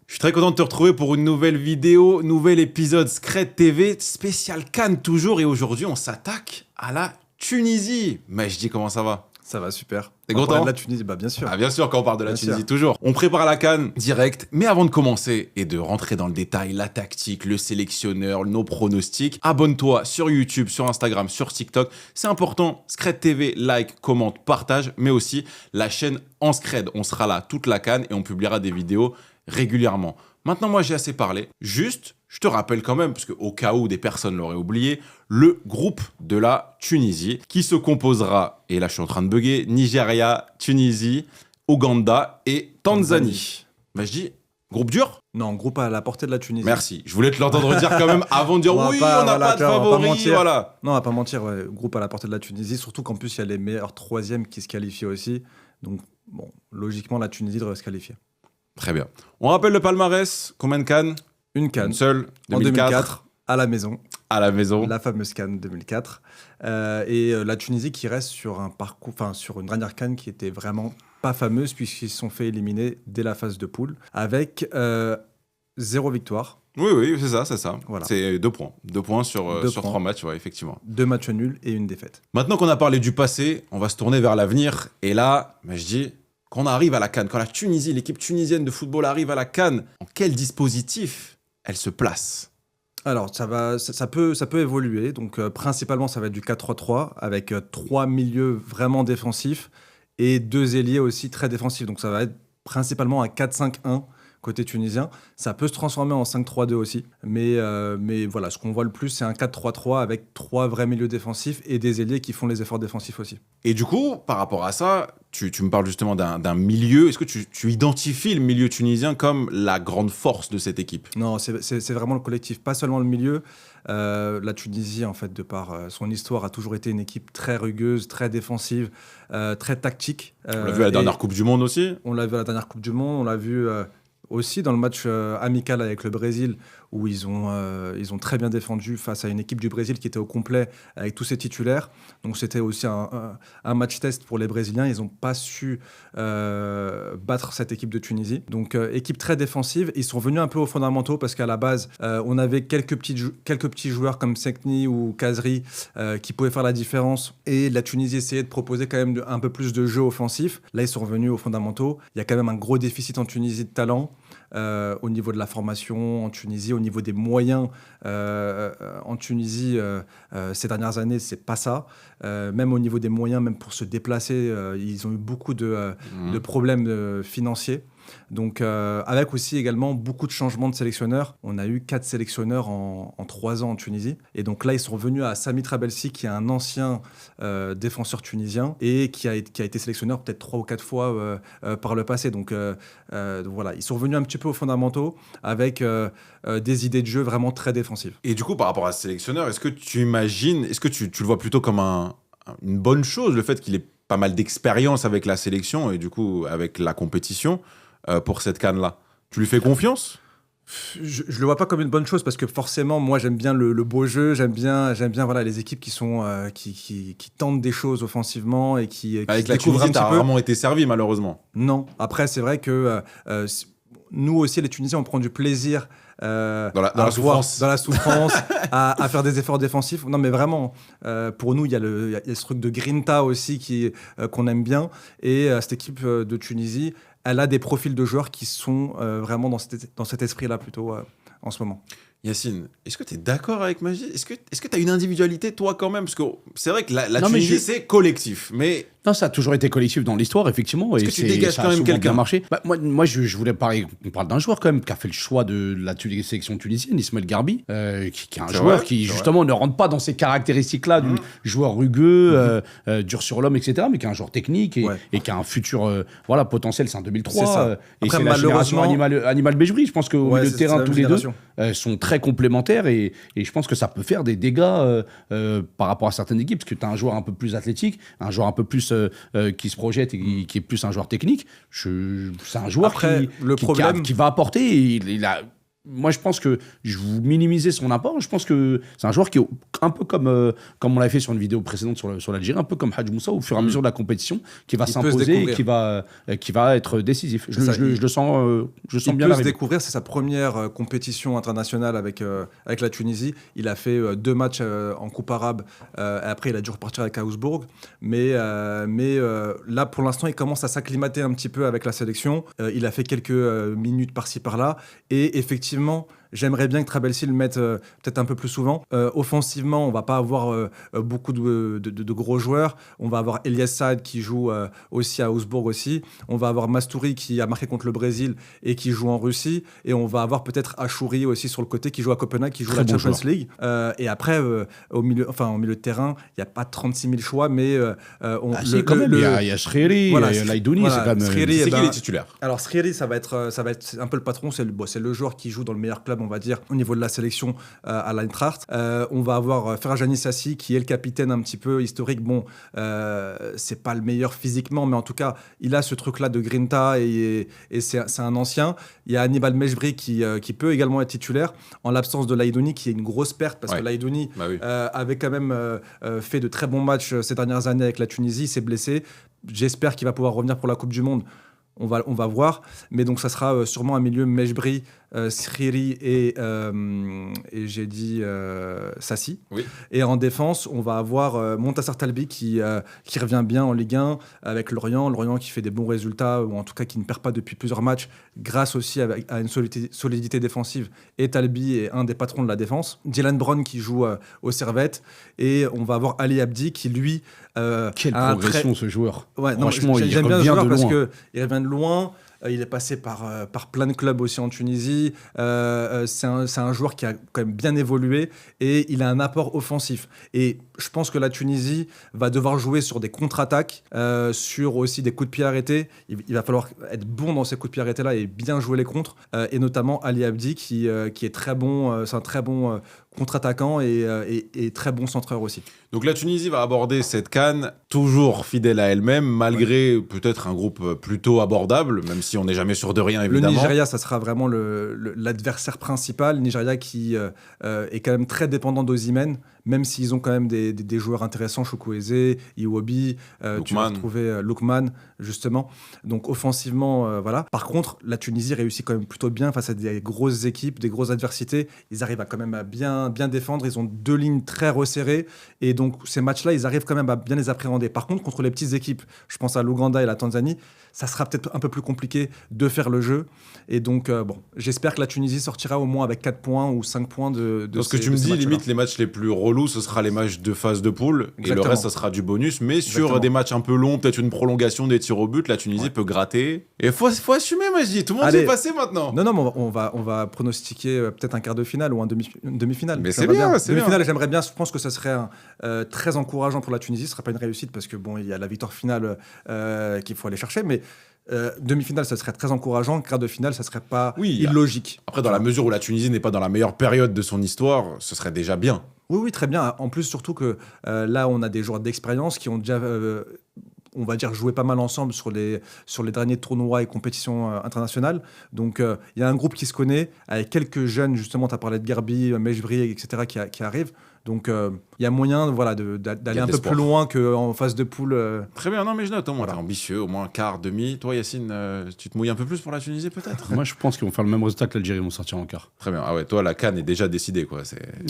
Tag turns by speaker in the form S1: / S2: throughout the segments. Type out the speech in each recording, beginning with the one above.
S1: Je suis très content de te retrouver pour une nouvelle vidéo, nouvel épisode Scred TV, spécial Cannes toujours. Et aujourd'hui, on s'attaque à la Tunisie. Mais je dis comment ça va?
S2: Ça va, super.
S1: T'es
S2: On
S1: content?
S2: parle de la Tunisie, bah bien sûr.
S1: Ah bien sûr, quand on parle de la
S2: Bien
S1: Tunisie,
S2: sûr.
S1: toujours. On prépare la Cannes direct. Mais avant de commencer et de rentrer dans le détail, la tactique, le sélectionneur, nos pronostics, abonne-toi sur YouTube, sur Instagram, sur TikTok. C'est important. Scred TV, like, commente, partage, mais aussi la chaîne En Scred. On sera là toute la Cannes et on publiera des vidéos régulièrement. Maintenant, moi, j'ai assez parlé. Juste, je te rappelle quand même, parce qu'au cas où des personnes l'auraient oublié, le groupe de la Tunisie qui se composera, et là je suis en train de bugger, Nigeria, Tunisie, Ouganda et Tanzanie. Bah, je dis, groupe dur?
S2: Non, groupe à la portée de la Tunisie.
S1: Merci. Je voulais te l'entendre dire quand même avant de dire
S2: On va
S1: oui,
S2: pas-
S1: on n'a
S2: voilà,
S1: pas de
S2: tu vois, on va pas
S1: favori,
S2: mentir.
S1: voilà.
S2: Non, on va pas mentir, ouais, groupe à la portée de la Tunisie, surtout qu'en plus, il y a les meilleurs troisièmes qui se qualifient aussi. Donc, bon, logiquement, la Tunisie devrait se qualifier.
S1: Très bien. On rappelle le palmarès, combien de Cannes?
S2: Une Cannes
S1: Une seule,
S2: en
S1: 2004,
S2: 2004, à la maison,
S1: à la maison.
S2: la fameuse Cannes 2004. La Tunisie qui reste sur un parcours, enfin, sur une dernière Cannes qui était vraiment pas fameuse, puisqu'ils se sont fait éliminer dès la phase de poule, avec 0 victoire,
S1: Oui, c'est ça.
S2: Voilà.
S1: C'est 2 points. 2 points sur,
S2: Deux
S1: sur
S2: points.
S1: 3 matchs, ouais, effectivement.
S2: 2 matchs nuls et une défaite.
S1: Maintenant qu'on a parlé du passé, on va se tourner vers l'avenir. Et là, je dis, quand on arrive à la Cannes, quand la Tunisie, l'équipe tunisienne de football arrive à la Cannes, en quel dispositif elle se place?
S2: Alors, ça peut évoluer. Donc, principalement, ça va être du 4-3-3 avec 3 milieux vraiment défensifs et 2 ailiers aussi très défensifs. Donc, ça va être principalement un 4-5-1 côté tunisien. Ça peut se transformer en 5-3-2 aussi. Mais voilà, ce qu'on voit le plus, c'est un 4-3-3 avec 3 vrais milieux défensifs et des ailiers qui font les efforts défensifs aussi.
S1: Et du coup, par rapport à ça, tu me parles justement d'un milieu. Est-ce que tu identifies le milieu tunisien comme la grande force de cette équipe?
S2: Non, c'est vraiment le collectif, pas seulement le milieu. La Tunisie, en fait, de par son histoire, a toujours été une équipe très rugueuse, très défensive, très tactique.
S1: On l'a vu à la dernière Coupe du Monde aussi.
S2: On l'a vu à la dernière Coupe du Monde, on l'a vu aussi dans le match amical avec le Brésil, où ils ont très bien défendu face à une équipe du Brésil qui était au complet avec tous ses titulaires. Donc c'était aussi un match test pour les Brésiliens. Ils n'ont pas su battre cette équipe de Tunisie. Donc équipe très défensive. Ils sont venus un peu aux fondamentaux parce qu'à la base, on avait quelques petits joueurs comme Sekni ou Kazri qui pouvaient faire la différence. Et la Tunisie essayait de proposer quand même un peu plus de jeu offensif. Là, ils sont revenus aux fondamentaux. Il y a quand même un gros déficit en Tunisie de talent. Au niveau de la formation en Tunisie, au niveau des moyens en Tunisie, ces dernières années, c'est pas ça. Même au niveau des moyens, même pour se déplacer, ils ont eu beaucoup de problèmes financiers. Donc, avec aussi également beaucoup de changements de sélectionneurs. On a eu 4 sélectionneurs en 3 ans en Tunisie. Et donc là, ils sont revenus à Sami Trabelsi, qui est un ancien défenseur tunisien et qui a été sélectionneur peut-être 3 ou 4 fois par le passé. Donc voilà, ils sont revenus un petit peu aux fondamentaux avec des idées de jeu vraiment très défensives.
S1: Et du coup, par rapport à ce sélectionneur, est-ce que tu le vois plutôt comme une bonne chose, le fait qu'il ait pas mal d'expérience avec la sélection et du coup avec la compétition pour cette CAN-là? Tu lui fais confiance?
S2: Je le vois pas comme une bonne chose parce que forcément, moi, j'aime bien le beau jeu, j'aime bien voilà, les équipes qui sont qui tentent des choses offensivement et qui
S1: Avec
S2: se
S1: la
S2: découvrent
S1: Tunisie,
S2: un
S1: t'as
S2: petit peu.
S1: vraiment été servi malheureusement.
S2: Non. Après, c'est vrai que nous aussi, les Tunisiens, on prend du plaisir
S1: Dans la
S2: à
S1: souffrance.
S2: dans la souffrance, à faire des efforts défensifs. Non, mais vraiment, pour nous, il y a ce truc de grinta aussi qu'on aime bien. Et cette équipe de Tunisie, elle a des profils de joueurs qui sont vraiment dans cet esprit-là plutôt en ce moment.
S1: Yacine, est-ce que tu es d'accord avec Majid? Est-ce que tu as une individualité, toi, quand même? Parce que c'est vrai que la
S3: Non, mais
S1: Tunisie, c'est collectif. Mais
S3: Non, ça a toujours été collectif dans l'histoire, effectivement.
S1: Est-ce que tu dégages
S3: ça
S1: quand
S3: a
S1: même
S3: souvent
S1: quelqu'un?
S3: bien marché. Bah, moi je voulais parler. On parle d'un joueur, quand même, qui a fait le choix de la sélection tunisienne, Ismaël Garbi, qui est un
S1: C'est
S3: joueur
S1: vrai,
S3: qui,
S1: c'est
S3: justement, ne rentre pas dans ces caractéristiques-là du joueur rugueux, dur sur l'homme, etc., mais qui est un joueur technique et qui a un futur potentiel. C'est en 2003.
S2: C'est ça.
S3: Et
S2: Après,
S3: c'est la génération Animal Bejouri. Je pense qu'au milieu de terrain, tous les deux sont très complémentaires et je pense que ça peut faire des dégâts par rapport à certaines équipes, parce que tu as un joueur un peu plus athlétique, un joueur un peu plus qui se projette et qui est plus un joueur technique. C'est un joueur
S2: Après, le problème...
S3: qui va apporter. Il a moi, je pense que vous minimisez son apport. Je pense que c'est un joueur qui est un peu comme on l'avait fait sur une vidéo précédente sur l'Algérie, un peu comme Hadj Moussa, au fur et à mesure de la compétition, qui va s'imposer et qui va être décisif. Je le sens bien.
S2: Il peut se découvrir, c'est sa première compétition internationale avec la Tunisie. Il a fait 2 matchs en Coupe arabe. Après, il a dû repartir avec Augsbourg. Mais là, pour l'instant, il commence à s'acclimater un petit peu avec la sélection. Il a fait quelques minutes par-ci, par-là. Et effectivement, j'aimerais bien que Trabelsi le mette peut-être un peu plus souvent. Offensivement, on va pas avoir beaucoup de gros joueurs. On va avoir Elias Saad qui joue aussi à Augsbourg aussi. On va avoir Mastouri qui a marqué contre le Brésil et qui joue en Russie. Et on va avoir peut-être Achouri aussi sur le côté qui joue à Copenhague, qui joue la Champions League. Et après, au milieu de terrain, il n'y a pas 36 000 choix, mais
S3: quand même, il y a Shriri, il y a Laidouni, c'est quand même...
S1: C'est qui les titulaires?
S2: Alors Shriri, ça va être un peu le patron, c'est le joueur qui joue dans le meilleur club, on va dire, au niveau de la sélection à l'Eintracht. On va avoir Ferjani Sassi, qui est le capitaine un petit peu historique. Bon, c'est pas le meilleur physiquement, mais en tout cas, il a ce truc-là de grinta et c'est un ancien. Il y a Hannibal Mejbri qui peut également être titulaire, en l'absence de Laidouni, qui est une grosse perte, parce que Laidouni avait quand même fait de très bons matchs ces dernières années avec la Tunisie, s'est blessé. J'espère qu'il va pouvoir revenir pour la Coupe du Monde. On va voir, mais donc ça sera sûrement un milieu Mejbri, Shriri et j'ai dit Sassi.
S1: Oui.
S2: Et en défense, on va avoir Montassar Talbi qui revient bien en Ligue 1 avec Lorient qui fait des bons résultats, ou en tout cas qui ne perd pas depuis plusieurs matchs, grâce aussi à une solidité défensive. Et Talbi est un des patrons de la défense. Dylan Brown qui joue au Servette, et on va avoir Ali Abdi qui, lui...
S3: Quelle progression ce joueur.
S2: Ouais,
S3: franchement,
S2: j'aime bien ce joueur parce qu'il revient de loin. Il est passé par plein de clubs aussi en Tunisie. C'est un joueur qui a quand même bien évolué et il a un apport offensif. Et je pense que la Tunisie va devoir jouer sur des contre-attaques, sur aussi des coups de pied arrêtés. Il va falloir être bon dans ces coups de pied arrêtés-là et bien jouer les contres. Et notamment Ali Abdi qui est très bon. C'est un très bon contre-attaquant et très bon centreur aussi.
S1: Donc la Tunisie va aborder cette CAN toujours fidèle à elle-même, malgré peut-être un groupe plutôt abordable, même si on n'est jamais sûr de rien, évidemment.
S2: Le Nigeria, ça sera vraiment l'adversaire principal. Le Nigeria qui est quand même très dépendant d'Osimhen, même s'ils ont quand même des joueurs intéressants, Chukwueze, Iwobi, tu vas retrouver Lookman, justement. Donc offensivement, voilà. Par contre, la Tunisie réussit quand même plutôt bien face à des grosses équipes, des grosses adversités. Ils arrivent quand même à bien défendre. Ils ont 2 lignes très resserrées. Et donc, ces matchs-là, ils arrivent quand même à bien les appréhender. Par contre, contre les petites équipes, je pense à l'Ouganda et la Tanzanie, ça sera peut-être un peu plus compliqué de faire le jeu. Et donc, j'espère que la Tunisie sortira au moins avec 4 points ou 5 points de
S1: Parce que tu me dis, limite, les matchs les plus relous, ce sera les matchs de phase de poule. Exactement. Et le reste, ça sera du bonus. Mais sur des matchs un peu longs, peut-être une prolongation des tirs au but, la Tunisie peut gratter. Et faut assumer, moi, je dis. Tout le monde est passé maintenant.
S2: Non, mais on va pronostiquer peut-être un quart de finale ou une demi-finale.
S1: Mais c'est bien, c'est bien.
S2: Demi-finale, j'aimerais bien. Je pense que ça serait très encourageant pour la Tunisie. Ce ne sera pas une réussite parce que il y a la victoire finale qu'il faut aller chercher. Mais demi-finale, ça serait très encourageant. Quart de finale, ça serait pas illogique.
S1: Après, dans la mesure où la Tunisie n'est pas dans la meilleure période de son histoire, ce serait déjà bien.
S2: Oui, très bien. En plus, surtout que là, on a des joueurs d'expérience qui ont déjà, on va dire, joué pas mal ensemble sur les derniers tournois et compétitions internationales. Donc, il y a un groupe qui se connaît, avec quelques jeunes, justement, tu as parlé de Gerbi, Mejbri, etc., qui arrivent. Donc, il y a moyen d'aller un peu plus loin qu'en phase de poule.
S1: Très bien, non, mais je note, au moins, t'es ambitieux, au moins quart, demi. Toi, Yacine, tu te mouilles un peu plus pour la Tunisie, peut-être?
S3: Moi, je pense qu'ils vont faire le même résultat que l'Algérie, ils vont sortir en quart.
S1: Très bien. Ah ouais, toi, la CAN est déjà décidée, quoi.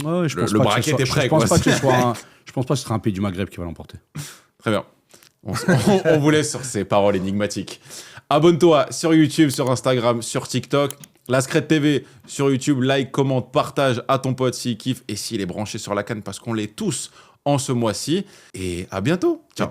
S3: Le bracket est prêt,
S1: quoi.
S3: Je pense pas que ce sera un pays du Maghreb qui va l'emporter.
S1: Très bien. On vous laisse sur ces paroles énigmatiques. Abonne-toi sur YouTube, sur Instagram, sur TikTok. La Scred TV sur YouTube, like, commente, partage à ton pote s'il kiffe et s'il est branché sur la CAN parce qu'on l'est tous en ce mois-ci. Et à bientôt. Ciao.